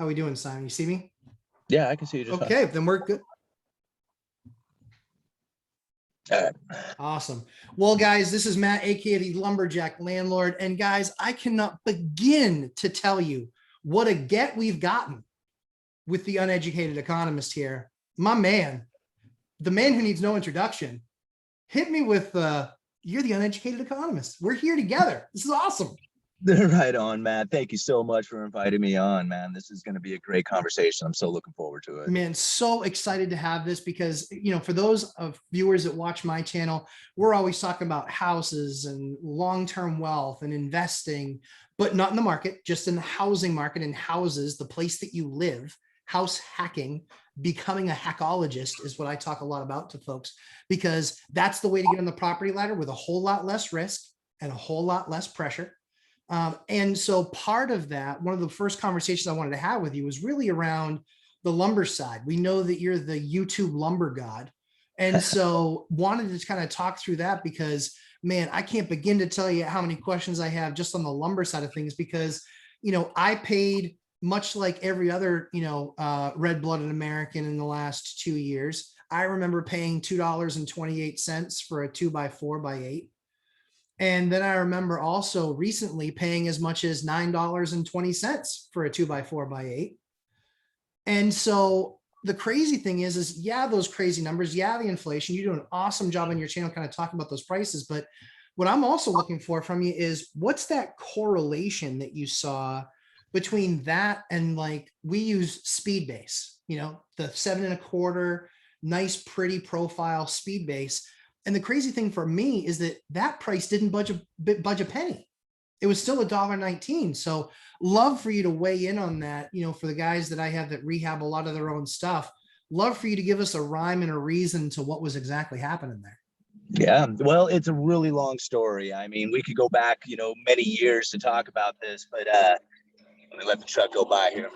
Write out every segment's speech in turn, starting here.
How we doing, Simon? You see me? Yeah, I can see you just fine. Okay, then we're good. All right. Awesome. Well, guys, this is Matt, aka the Lumberjack Landlord. And guys, I cannot begin to tell you what a get we've gotten with the Uneducated Economist here. My man, the man who needs no introduction, hit me with you're the Uneducated Economist. We're here together. This is awesome. Right on, Matt. Thank you so much for inviting me on, man. This is going to be a great conversation. I'm so looking forward to it. Man, so excited to have this because, for those of viewers that watch my channel, we're always talking about houses and long-term wealth and investing, but not in the market, just in the housing market and houses, the place that you live, house hacking, becoming a hackologist is what I talk a lot about to folks, because that's the way to get on the property ladder with a whole lot less risk and a whole lot less pressure. And so part of that, one of the first conversations I wanted to have with you was really around the lumber side. We know that you're the YouTube lumber god. And so wanted to kind of talk through that because, man, I can't begin to tell you how many questions I have just on the lumber side of things, because, I paid much like every other, red-blooded American in the last 2 years. I remember paying $2.28 for a 2x4x8. And then I remember also recently paying as much as $9.20 for a 2x4x8. And so the crazy thing is yeah, those crazy numbers, yeah, the inflation, you do an awesome job on your channel kind of talking about those prices. But what I'm also looking for from you is what's that correlation that you saw between that and, like, we use speed base, the 7.25, nice, pretty profile speed base. And the crazy thing for me is that price didn't budge a penny. It was still $1.19. So love for you to weigh in on that. For the guys that I have that rehab a lot of their own stuff, love for you to give us a rhyme and a reason to what was exactly happening there. Yeah, well, it's a really long story. I mean, we could go back, many years to talk about this, but let me let the truck go by here.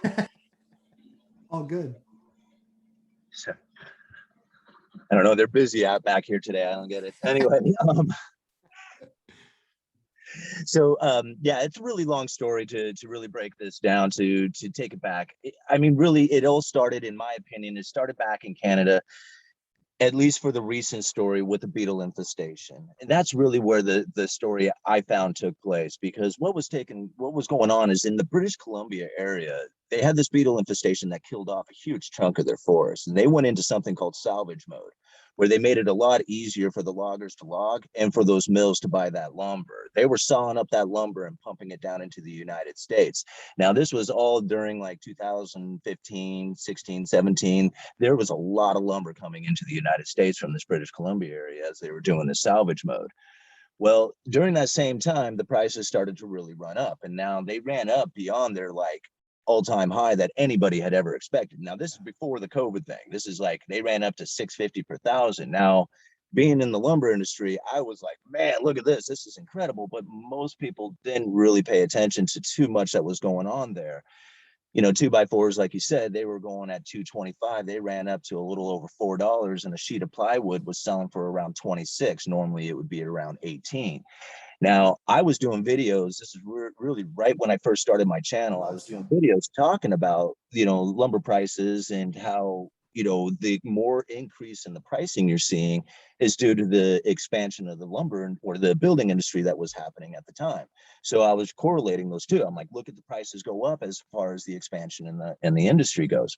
All good. So, I don't know. They're busy out back here today. I don't get it. Anyway, yeah, it's a really long story to really break this down, to take it back. I mean, really, it all started, in my opinion, it started back in Canada, at least for the recent story with the beetle infestation. And that's really where the story I found took place, because what was going on is in the British Columbia area, they had this beetle infestation that killed off a huge chunk of their forest. And they went into something called salvage mode, where they made it a lot easier for the loggers to log and for those mills to buy that lumber. They were sawing up that lumber and pumping it down into the United States. Now, this was all during like 2015, 16, 17. There was a lot of lumber coming into the United States from this British Columbia area as they were doing the salvage mode. Well, during that same time, the prices started to really run up, and now they ran up beyond their all-time high that anybody had ever expected. Now, this is before the COVID thing. This is like they ran up to $650 per thousand. Now, being in the lumber industry, I was like, man, look at this. This is incredible. But most people didn't really pay attention to too much that was going on there. 2x4s, like you said, they were going at $2.25. They ran up to a little over $4, and a sheet of plywood was selling for around $26. Normally, it would be around $18. Now, I was doing videos. This is really right when I first started my channel. I was doing videos talking about, lumber prices and how, the more increase in the pricing you're seeing is due to the expansion of the lumber or the building industry that was happening at the time. So I was correlating those two. I'm like, look at the prices go up as far as the expansion in the industry goes.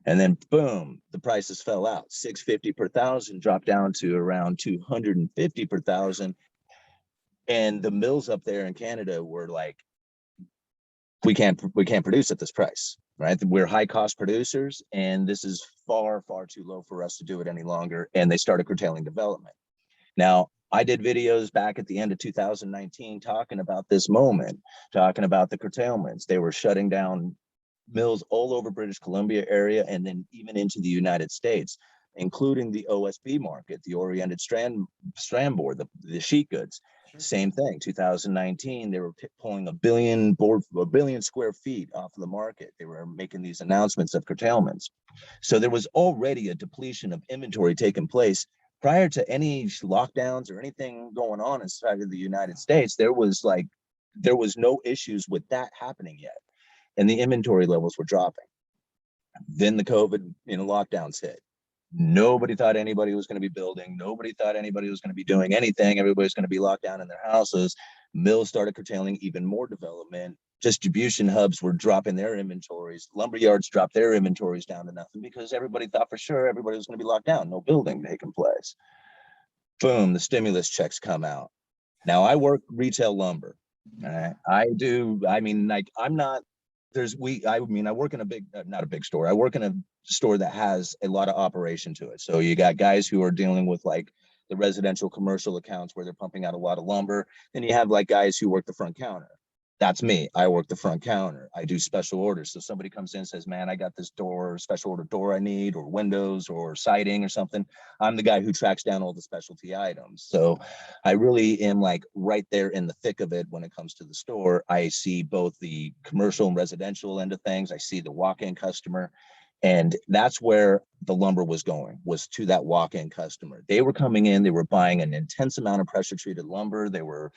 And then boom, the prices fell out. $650 per thousand dropped down to around $250 per thousand. And the mills up there in Canada were like, we can't produce at this price, right? We're high cost producers, and this is far, far too low for us to do it any longer. And they started curtailing development. Now, I did videos back at the end of 2019 talking about this moment, talking about the curtailments. They were shutting down mills all over British Columbia area, and then even into the United States, including the OSB market, the oriented strand board, the sheet goods. Same thing. 2019, they were pulling a billion square feet off of the market. They were making these announcements of curtailments. So there was already a depletion of inventory taking place prior to any lockdowns or anything going on inside of the United States. There was no issues with that happening yet. and the inventory levels were dropping. Then the COVID, lockdowns hit. Nobody thought anybody was going to be building. Nobody thought anybody was going to be doing anything. Everybody's going to be locked down in their houses. Mills started curtailing even more development. Distribution hubs were dropping their inventories. Lumber yards dropped their inventories down to nothing because everybody thought for sure everybody was going to be locked down, no building taking place. Boom, the stimulus checks come out. Now I work retail lumber. I do. I mean, like I'm not. I work in a big, not a big store. I work in a store that has a lot of operation to it. So you got guys who are dealing with like the residential commercial accounts where they're pumping out a lot of lumber. Then you have like guys who work the front counter. That's me. I work the front counter. I do special orders. So somebody comes in and says, man, I got this door, special order door I need, or windows or siding or something. I'm the guy who tracks down all the specialty items. So I really am like right there in the thick of it when it comes to the store. I see both the commercial and residential end of things. I see the walk-in customer. And that's where the lumber was going, was to that walk-in customer. They were coming in, they were buying an intense amount of pressure treated lumber. They were,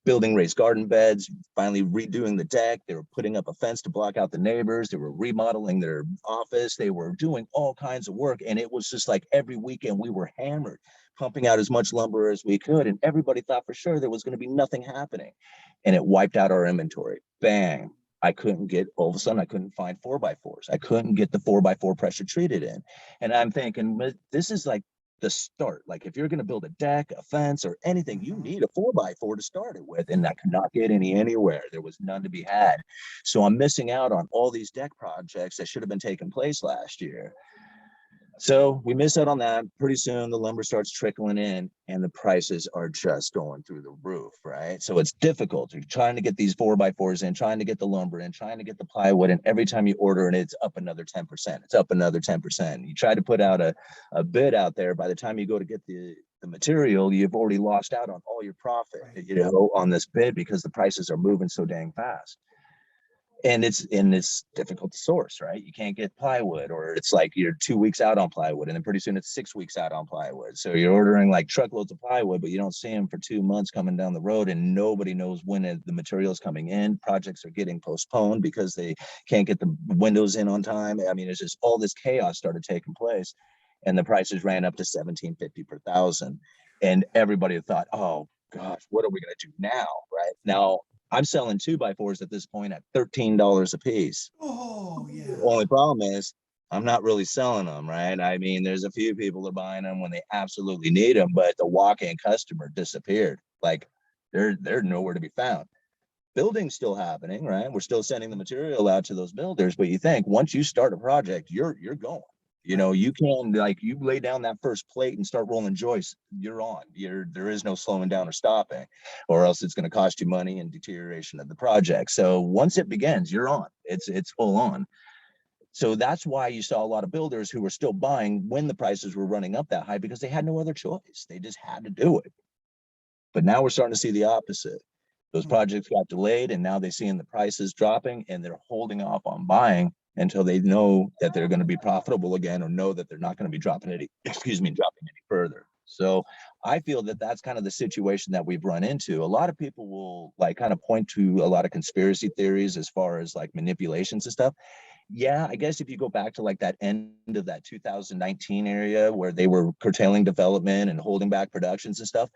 building raised garden beds, finally redoing the deck. They were putting up a fence to block out the neighbors. They were remodeling their office. They were doing all kinds of work. And it was just like every weekend we were hammered, pumping out as much lumber as we could. And everybody thought for sure there was going to be nothing happening. And it wiped out our inventory. Bang. I couldn't get, all of a sudden, I couldn't find 4x4s. I couldn't get the 4x4 pressure treated in. And I'm thinking, this is like the start. Like if you're going to build a deck, a fence, or anything, you need a 4x4 to start it with. And I could not get any anywhere. There was none to be had. So I'm missing out on all these deck projects that should have been taking place last year. So we miss out on that. Pretty soon the lumber starts trickling in and the prices are just going through the roof, right? So it's difficult. You're trying to get these 4x4s in, trying to get the lumber in, trying to get the plywood, and every time you order it, it's up another 10%. It's up another 10%. You try to put out a bid out there. By the time you go to get the material, you've already lost out on all your profit, on this bid because the prices are moving so dang fast. And it's difficult to source, right? You can't get plywood, or it's like you're 2 weeks out on plywood, and then pretty soon it's 6 weeks out on plywood. So you're ordering like truckloads of plywood, but you don't see them for 2 months coming down the road, and nobody knows when the material is coming in. Projects are getting postponed because they can't get the windows in on time. I mean, it's just all this chaos started taking place, and the prices ran up to $17.50 per thousand, and everybody thought, oh gosh, what are we going to do now? Right now, I'm selling 2x4s at this point at $13 a piece. Oh, yeah. The only problem is I'm not really selling them, right? I mean, there's a few people that are buying them when they absolutely need them, but the walk-in customer disappeared. Like they're nowhere to be found. Building's still happening, right? We're still sending the material out to those builders, but you think once you start a project, you're going. You can, like, you lay down that first plate and start rolling joists, you're on. There is no slowing down or stopping, or else it's going to cost you money and deterioration of the project. So once it begins, you're on. It's full on. So that's why you saw a lot of builders who were still buying when the prices were running up that high, because they had no other choice. They just had to do it. But now we're starting to see the opposite. Those projects got delayed, and now they're seeing the prices dropping, and they're holding off on buying until they know that they're going to be profitable again, or know that they're not going to be dropping any further. So I feel that that's kind of the situation that we've run into. A lot of people will like kind of point to a lot of conspiracy theories as far as like manipulations and stuff. Yeah, I guess if you go back to like that end of that 2019 area where they were curtailing development and holding back productions and stuff,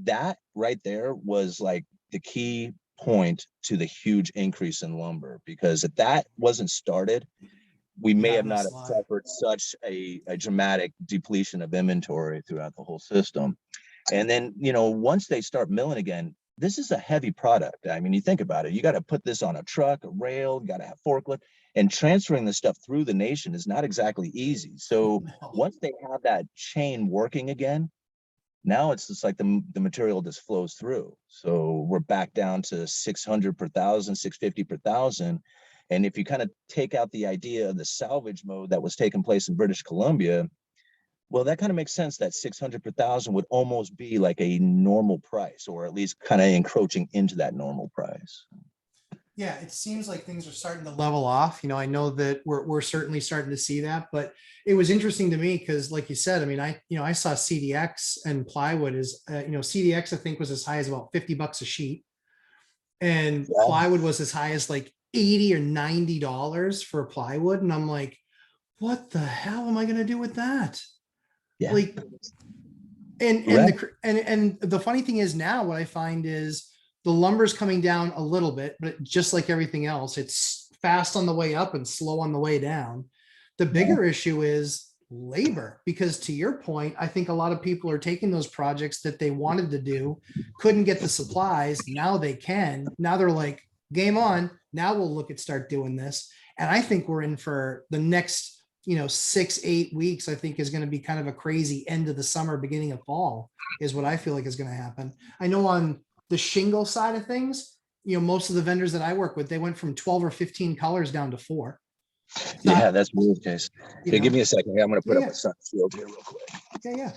that right there was like the key point to the huge increase in lumber, because if that wasn't started, we may have not suffered such a dramatic depletion of inventory throughout the whole system. And then, once they start milling again, this is a heavy product. I mean, you think about it, you got to put this on a truck, a rail, you got to have forklift, and transferring the stuff through the nation is not exactly easy. So once they have that chain working again, now it's just like the material just flows through. So we're back down to 600 per thousand, 650 per thousand. And if you kind of take out the idea of the salvage mode that was taking place in British Columbia, well, that kind of makes sense that 600 per thousand would almost be like a normal price, or at least kind of encroaching into that normal price. Yeah, it seems like things are starting to level off. I know that we're certainly starting to see that, but it was interesting to me because, like you said, I mean, I saw CDX and plywood is, CDX I think was as high as about $50 a sheet, and Yeah. plywood was as high as like $80 or $90 for plywood. And I'm like, what the hell am I going to do with that? Yeah. Like, and Right. the funny thing is now what I find is the lumber's coming down a little bit, but just like everything else, it's fast on the way up and slow on the way down. The Yeah. bigger issue is labor, because to your point, I think a lot of people are taking those projects that they wanted to do, couldn't get the supplies. Now they can. Now they're like, game on. Now we'll look at start doing this. And I think we're in for the next 6-8 weeks. I think is going to be kind of a crazy end of the summer, beginning of fall, is what I feel like is going to happen. I know on the shingle side of things, most of the vendors that I work with, they went from 12 or 15 colors down to 4. It's Yeah, not, that's the case. you Here, give know, me a second here. I'm going to put up yeah, a sun shield here real quick. yeah, yeah,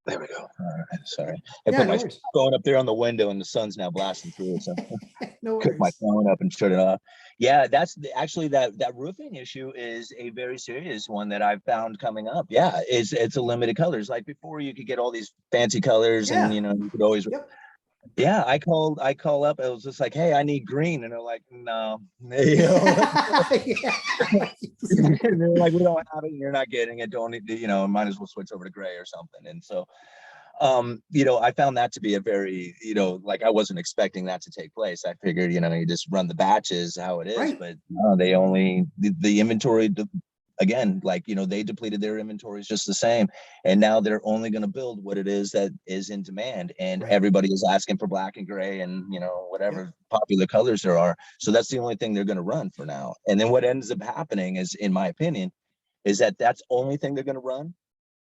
There we go. All right. Sorry. I yeah, put no my worries. phone up there on the window and the sun's now blasting through it. So No cook my worries. phone up and shut it off. Yeah, actually that roofing issue is a very serious one that I've found coming up. Yeah, it's a limited colors. Like before, you could get all these fancy colors, and Yeah. you could always. Yep. Yeah, I call up. It was just like, hey, I need green, and they're like, no, Yeah. and they're like, we don't have it, and you're not getting it. Don't need, might as well switch over to gray or something. And so I found that to be a very, like I wasn't expecting that to take place. I figured, you just run the batches how it is, Right. but no, they only the inventory again, like, they depleted their inventories just the same. And now they're only going to build what it is that is in demand. And Right. everybody is asking for black and gray and, Yep. whatever popular colors there are. So that's the only thing they're going to run for now. And then what ends up happening is, in my opinion, is that that's the only thing they're going to run,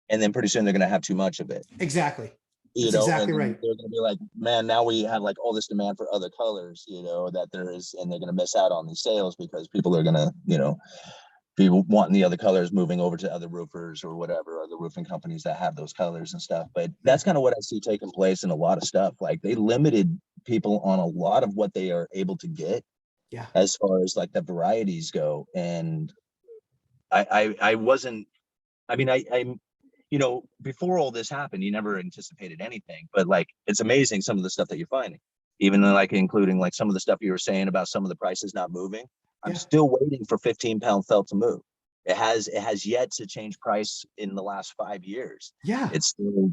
and then pretty soon they're going to have too much of it, Exactly. That's and exactly then right. they're going to be like, man, now we have like all this demand for other colors, that there is, and they're going to miss out on these sales because people are going to, be wanting the other colors, moving over to other roofers or whatever, other roofing companies that have those colors and stuff. But Yeah. that's kind of what I see taking place in a lot of stuff. Like they limited people on a lot of what they are able to get Yeah. as far as like the varieties go. And I wasn't, I mean, I'm, before all this happened, you never anticipated anything, but like, it's amazing some of the stuff that you're finding, even like including like some of the stuff you were saying about some of the prices not moving. I'm Yeah. still waiting for 15-pound felt to move. It has yet to change price in the last 5 years. Yeah. It's still,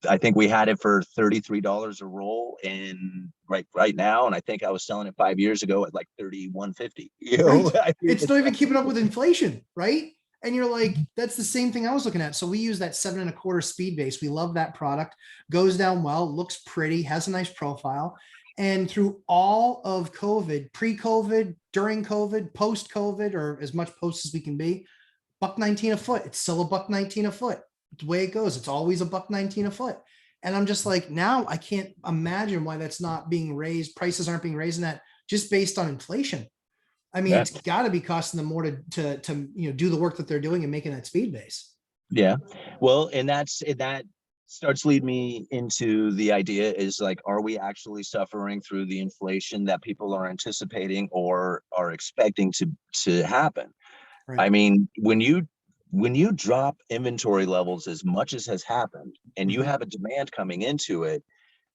I think we had it for $33 a roll in right now, and I think I was selling it 5 years ago at like 31.50. Right. I mean, It's not even keeping up with inflation, right? And you're like, that's the same thing I was looking at. So we use that 7.25 speed base. We love that product. Goes down well, looks pretty, has a nice profile. And through all of COVID, pre-COVID, during COVID, post-COVID, or as much post as we can be, $1.19 a foot. It's still a $1.19 a foot. It's the way it goes. It's always a $1.19 a foot. And I'm just like, now I can't imagine why that's not being raised. Prices aren't being raised in that, just based on inflation. I mean, yeah. it's got to be costing them more to do the work that they're doing and making that speed base. Yeah. Well, and that starts lead me into the idea is like, are we actually suffering through the inflation that people are anticipating or are expecting to happen? Right. I mean, when you drop inventory levels as much as has happened, and you Mhm. have a demand coming into it,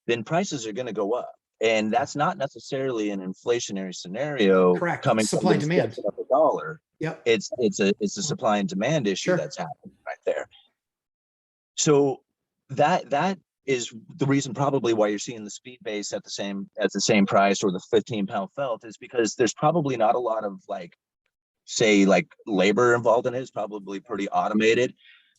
then prices are going to go up. And Yeah. that's not necessarily an inflationary scenario Correct. It's coming from supply the and demand. destruction of the dollar. Yep. It's a supply and demand issue Sure. that's happening right there. So that is the reason probably why you're seeing the speed base at the same price, or the 15-pound felt, is because there's probably not a lot of like, say, like labor involved in it. It's probably pretty automated.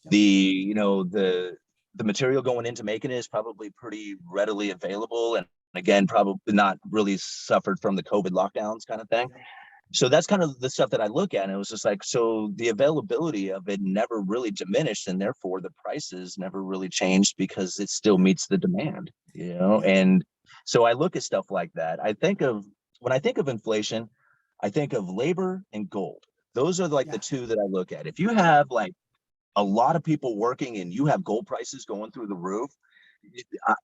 Yep. The material going into making it is probably pretty readily available, and again, probably not really suffered from the COVID lockdowns kind of thing. So that's kind of the stuff that I look at, and it was just like, so the availability of it never really diminished, and therefore the prices never really changed because it still meets the demand, Yep. and so I look at stuff like that. When I think of inflation, I think of labor and gold. Those are like the Yeah. two that I look at. If you have like a lot of people working and you have gold prices going through the roof,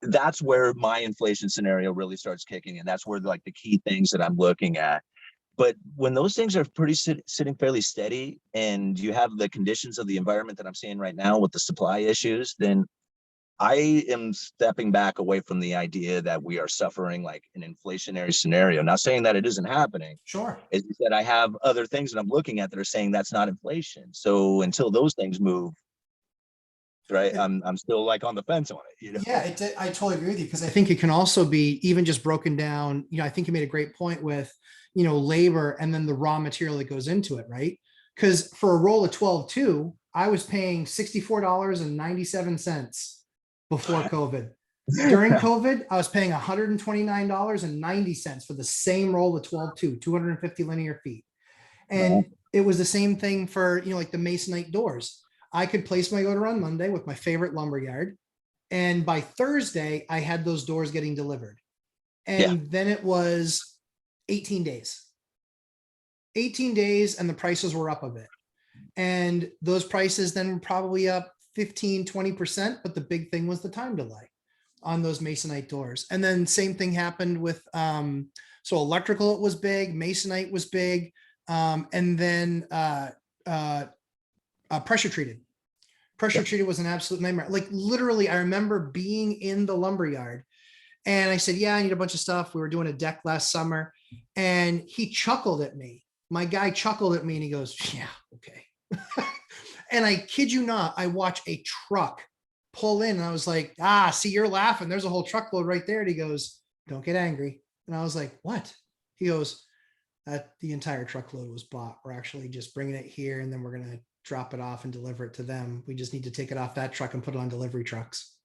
that's where my inflation scenario really starts kicking in. That's where like the key things that I'm looking at. But when those things are sitting fairly steady, and you have the conditions of the environment that I'm seeing right now with the supply issues, then I am stepping back away from the idea that we are suffering like an inflationary scenario. Not saying that it isn't happening. Sure. As you said, I have other things that I'm looking at that are saying that's not inflation. So until those things move, right, I'm still like on the fence on it, you Yeah, know. I totally agree with you because I think it can also be even just broken down. I think you made a great point with, labor and then the raw material that goes into it, right? Because for a roll of 12.2, I was paying $64.97 before COVID. During COVID, I was paying $129.90 for the same roll of 12.2, 250 linear feet. And it was the same thing for, like the Masonite doors. I could place my order on Monday with my favorite lumber yard. And by Thursday, I had those doors getting delivered. Yeah. And then it was 18 days. 18 days, and the prices were up a bit. And those prices then were probably up 15, 20%. But the big thing was the time delay on those Masonite doors. And then same thing happened with, so electrical, it was big, Masonite was big. And then pressure treated. Pressure treated was an absolute nightmare. Like literally, I remember being in the lumber yard and I said, yeah, I need a bunch of stuff. We were doing a deck last summer. And he chuckled at me. My guy chuckled at me and he goes, yeah, okay. And I kid you not, I watched a truck pull in and I was like, see, you're laughing. There's a whole truckload right there. And he goes, don't get angry. And I was like, what? He goes, the entire truckload was bought. We're actually just bringing it here and then we're going to drop it off and deliver it to them. We just need to take it off that truck and put it on delivery trucks.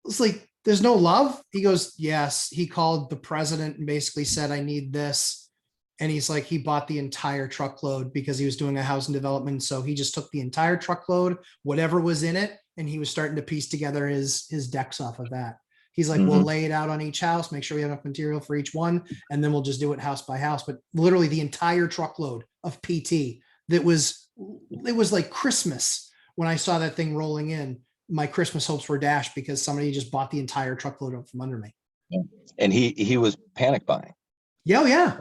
It's like, there's no love. He goes, yes. He called the president and basically said, I need this. And he's like, he bought the entire truckload because he was doing a housing development. So he just took the entire truckload, whatever was in it, and he was starting to piece together his decks off of that. He's like, we'll lay it out on each house, make sure we have enough material for each one, and then we'll just do it house by house. But literally the entire truckload of PT it was like Christmas when I saw that thing rolling in. My Christmas hopes were dashed because somebody just bought the entire truckload up from under me. And he was panic buying. Yeah, yeah.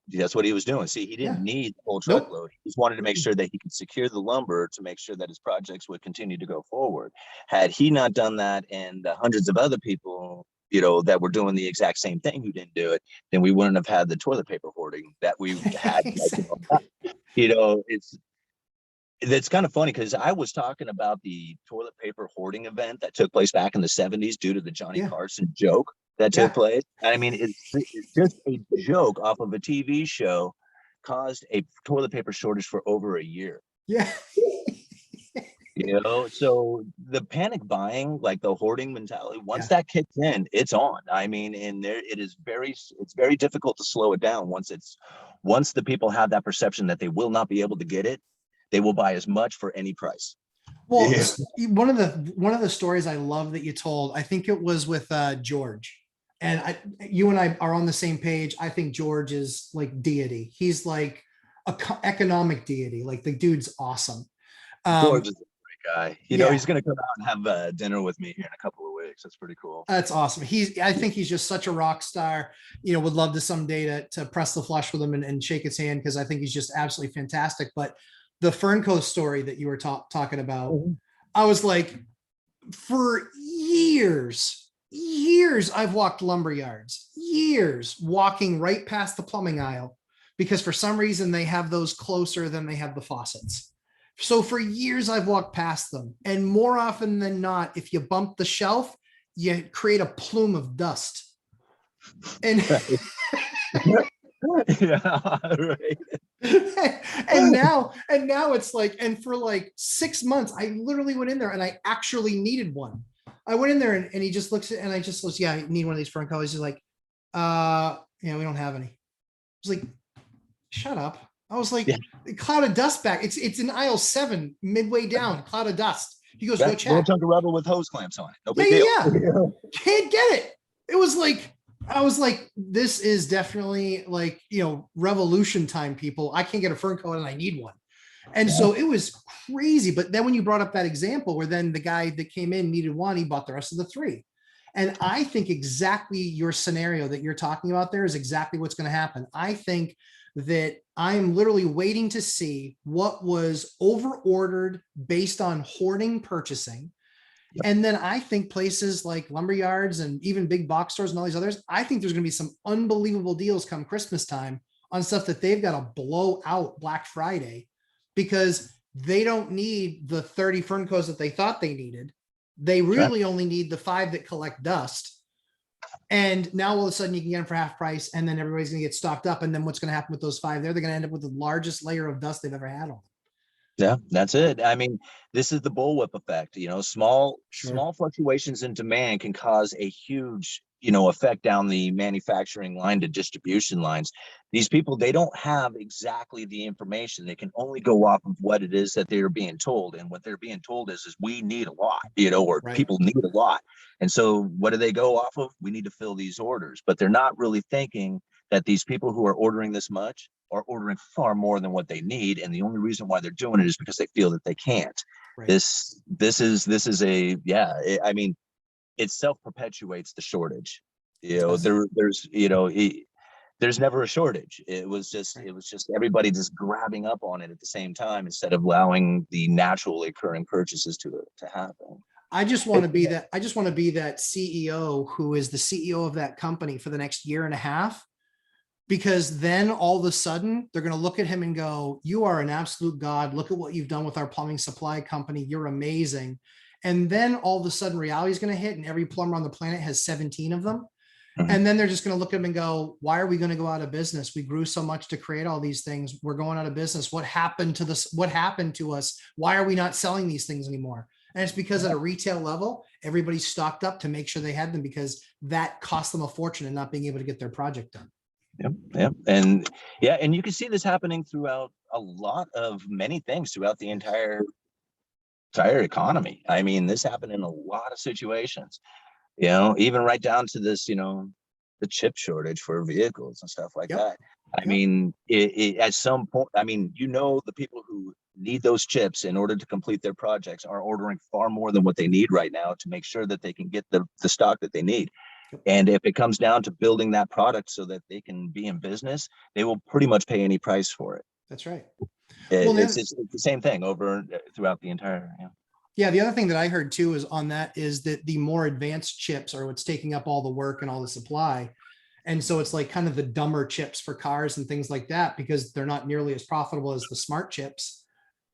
That's what he was doing. See, he didn't need the whole truckload. He just wanted to make sure that he could secure the lumber to make sure that his projects would continue to go forward. Had he not done that, and the hundreds of other people, that were doing the exact same thing who didn't do it, then we wouldn't have had the toilet paper hoarding that we had. Exactly. It's kind of funny because I was talking about the toilet paper hoarding event that took place back in the 70s due to the Johnny Carson joke that took place. I mean, it's just a joke off of a TV show caused a toilet paper shortage for over a year. Yeah. So the panic buying, like the hoarding mentality, once that kicks in, it's on. I mean, and it's very difficult to slow it down once the people have that perception that they will not be able to get it, they will buy as much for any price. Well, one of the stories I love that you told, I think it was with George, and you and I are on the same page. I think George is like deity. He's like a economic deity. Like the dude's awesome. George is a great guy. He's going to come out and have dinner with me here in a couple of weeks. That's pretty cool. That's awesome. I think he's just such a rock star. Would love to someday to press the flush with him and shake his hand because I think he's just absolutely fantastic. But the Fern Coast story that you were talking about, I was like, for years, I've walked lumber yards, years walking right past the plumbing aisle because for some reason they have those closer than they have the faucets. So for years I've walked past them, and more often than not, if you bump the shelf, you create a plume of dust. And yeah, right. and now it's like, and for like 6 months, I literally went in there and I actually needed one. I went in there and he just looks at, and I just was, yeah, I need one of these Fern colors. He's like, we don't have any. I was like, shut up. I was like, cloud of dust back. It's in aisle 7, midway down, cloud of dust. He goes, go check. Little chunk of rubber with hose clamps on it. No big deal. Yeah. Can't get it. It was like, I was like, this is definitely like, revolution time, people. I can't get a fern coat and I need one. And so it was crazy. But then when you brought up that example where then the guy that came in needed one, he bought the rest of the 3. And I think exactly your scenario that you're talking about there is exactly what's going to happen. I think that I am literally waiting to see what was over ordered based on hoarding purchasing. And then I think places like lumber yards and even big box stores and all these others, I think there's going to be some unbelievable deals come Christmas time on stuff that they've got to blow out Black Friday, because they don't need the 30 fern coats that they thought they needed. They That's right. really only need the 5 that collect dust. And now all of a sudden you can get them for half price, and then everybody's going to get stocked up. And then what's going to happen with those 5 there? They're going to end up with the largest layer of dust they've ever had on them. Yeah, that's it. I mean, this is the bullwhip effect. Small Sure. fluctuations in demand can cause a huge, effect down the manufacturing line to distribution lines. These people, they don't have exactly the information. They can only go off of what it is that they're being told. And what they're being told is we need a lot, or Right. people need a lot. And so what do they go off of? We need to fill these orders, but they're not really thinking that these people who are ordering this much are ordering far more than what they need, and the only reason why they're doing it is because they feel that they can't. Right. This is a, yeah. I mean, it self perpetuates the shortage. It does. There's never a shortage. Right. It was just everybody just grabbing up on it at the same time instead of allowing the naturally occurring purchases to happen. I just want to be that. I just want to be that CEO who is the CEO of that company for the next year and a half, because then all of a sudden they're going to look at him and go, "You are an absolute god. Look at what you've done with our plumbing supply company. You're amazing." And then all of a sudden reality is going to hit, and every plumber on the planet has 17 of them. Mhm. And then they're just going to look at him and go, "Why are we going to go out of business? We grew so much to create all these things. We're going out of business. What happened to this? What happened to us? Why are we not selling these things anymore?" And it's because at a retail level, everybody's stocked up to make sure they had them, because that cost them a fortune in not being able to get their project done. Yep, yep. And yeah, and you can see this happening throughout a lot of many things throughout the entire economy. I mean, this happened in a lot of situations, even right down to this, the chip shortage for vehicles and stuff like Yep. that. I Yep. mean, at some point, I mean, the people who need those chips in order to complete their projects are ordering far more than what they need right now to make sure that they can get the stock that they need. Yep. And if it comes down to building that product so that they can be in business, they will pretty much pay any price for it. That's right. Well, It's the same thing over throughout the entire. Yeah. yeah, the other thing that I heard too is on that is that the more advanced chips are what's taking up all the work and all the supply. And so it's like kind of the dumber chips for cars and things like that, because they're not nearly as profitable as the smart chips,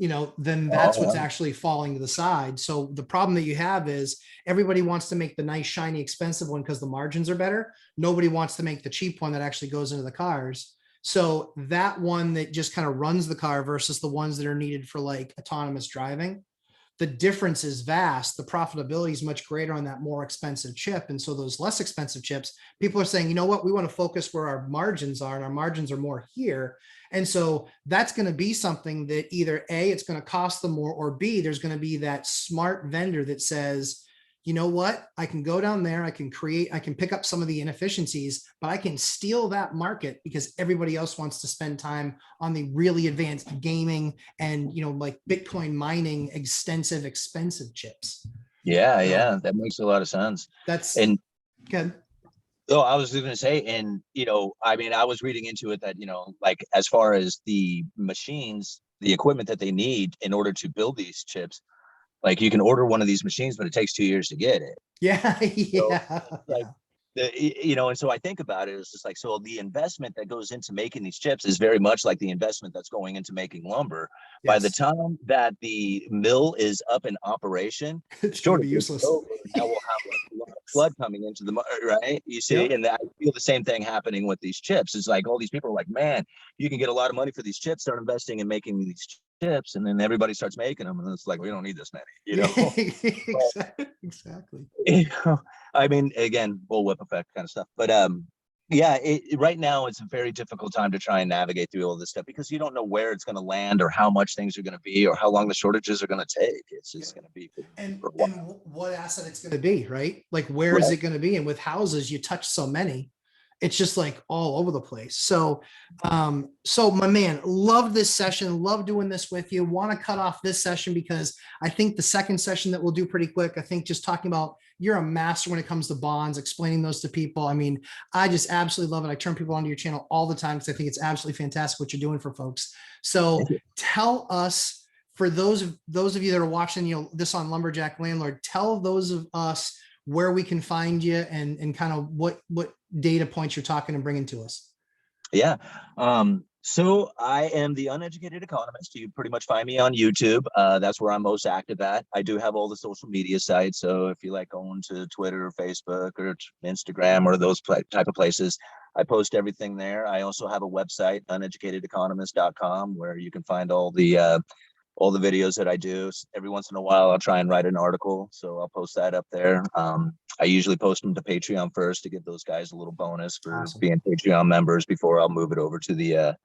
then that's what's Oh, actually falling to the side. So the problem that you have is everybody wants to make the nice, shiny, expensive one because the margins are better. Nobody wants to make the cheap one that actually goes into the cars. So that one that just kind of runs the car versus the ones that are needed for like autonomous driving, the difference is vast. The profitability is much greater on that more expensive chip. And so those less expensive chips, people are saying, you know what, we want to focus where our margins are, and our margins are more here. And so that's going to be something that either A, it's going to cost them more, or B, there's going to be that smart vendor that says, you know what, I can go down there, I can pick up some of the inefficiencies, but I can steal that market because everybody else wants to spend time on the really advanced gaming and, like Bitcoin mining, expensive chips. yeah, So yeah, that makes a lot of sense. that's And good. oh, I was going to say, and I mean, I was reading into it that like as far as the machines, the equipment that they need in order to build these chips, like you can order one of these machines, but it takes 2 years to get it. Yeah. So Yeah. like Yeah. and so I think about it, it's just like, so the investment that goes into making these chips is very much like the investment that's going into making lumber. By the Yes. time that the mill is up in operation, the It's going to be shortage will be useless. over. Now we'll have like a lot of flood coming into the right. You see, Yep. and I feel the same thing happening with these chips. It's like all these people are like, man, you can get a lot of money for these chips. Start investing in making these chips, and then everybody starts making them, and it's like we don't need this many, Yeah. Exactly. you know, I mean, again, bullwhip effect kind of stuff. But yeah, right now it's a very difficult time to try and navigate through all this stuff because you don't know where it's going to land or how much things are going to be or how long the shortages are going to take. It's Yeah. just going to be and for a while. and what asset it's going to be, right? Like, where is Right. it going to be? And with houses, you touch so many, it's just like all over the place. So my man, love this session, love doing this with you. Want to cut off this session because I think the second session that we'll do pretty quick, I think just talking about, you're a master when it comes to bonds, explaining those to people. I mean, I just absolutely love it. I turn people onto your channel all the time because I think it's absolutely fantastic what you're doing for folks. So tell us for those of you that are watching, this on Lumberjack Landlord, tell those of us where we can find you and kind of what data points you're talking and bringing to us. Yeah. So I am the Uneducated Economist. You pretty much find me on YouTube. That's where I'm most active at. I do have all the social media sites. So if you like going to Twitter or Facebook or Instagram or those type of places, I post everything there. I also have a website, uneducatedeconomist.com, where you can find all the videos that I do. Every once in a while, I'll try and write an article, so I'll post that up there. I usually post them to Patreon first to give those guys a little bonus for Awesome. being Patreon members before I'll move it over to the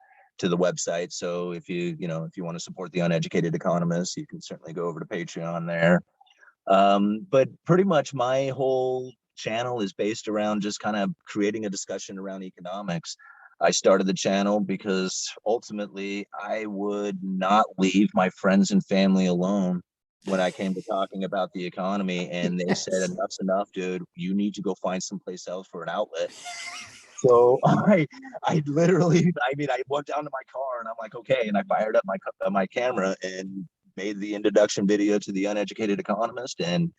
website. So if you want to support the Uneducated Economist, you can certainly go over to Patreon there. But pretty much my whole channel is based around just kind of creating a discussion around economics. I started the channel because ultimately I would not leave my friends and family alone when I came to talking about the economy. And they said, Yes. enough's enough, dude. You need to go find someplace else for an outlet. So I literally, I mean, I went down to my car and I'm like, okay. And I fired up my camera and made the introduction video to the Uneducated Economist and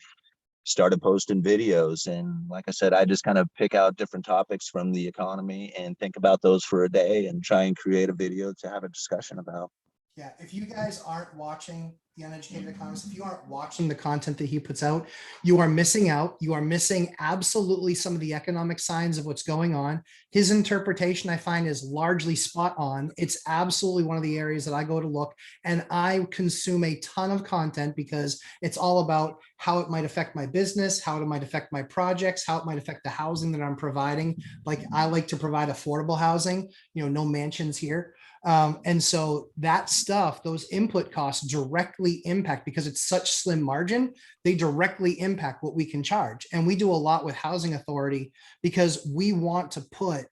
started posting videos. And like I said, I just kind of pick out different topics from the economy and think about those for a day and try and create a video to have a discussion about. Yeah, if you guys aren't watching The Uneducated Economist, if you aren't watching the content that he puts out, you are missing out. You are missing absolutely some of the economic signs of what's going on. His interpretation, I find, is largely spot on. It's absolutely one of the areas that I go to look, and I consume a ton of content because it's all about how it might affect my business, how it might affect my projects, how it might affect the housing that I'm providing. Like, I like to provide affordable housing, no mansions here. And so that stuff, those input costs directly impact, because it's such slim margin, they directly impact what we can charge. And we do a lot with Housing Authority because we want to put,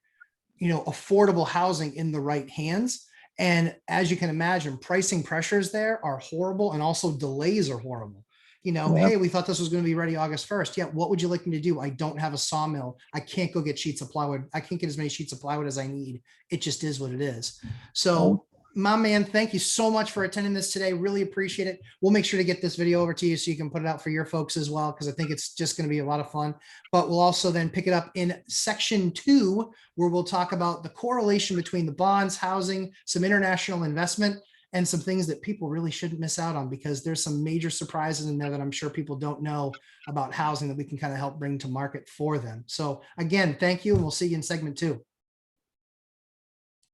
affordable housing in the right hands. And as you can imagine, pricing pressures there are horrible, and also delays are horrible. Yeah. Hey, we thought this was going to be ready August 1st. Yeah, what would you like me to do? I don't have a sawmill. I can't go get sheets of plywood. I can't get as many sheets of plywood as I need. It just is what it is. So, my man, thank you so much for attending this today. Really appreciate it. We'll make sure to get this video over to you so you can put it out for your folks as well, because I think it's just going to be a lot of fun. But we'll also then pick it up in section 2, where we'll talk about the correlation between the bonds, housing, some international investment, and some things that people really shouldn't miss out on, because there's some major surprises in there that I'm sure people don't know about housing that we can kind of help bring to market for them. So again, thank you, and we'll see you in segment 2.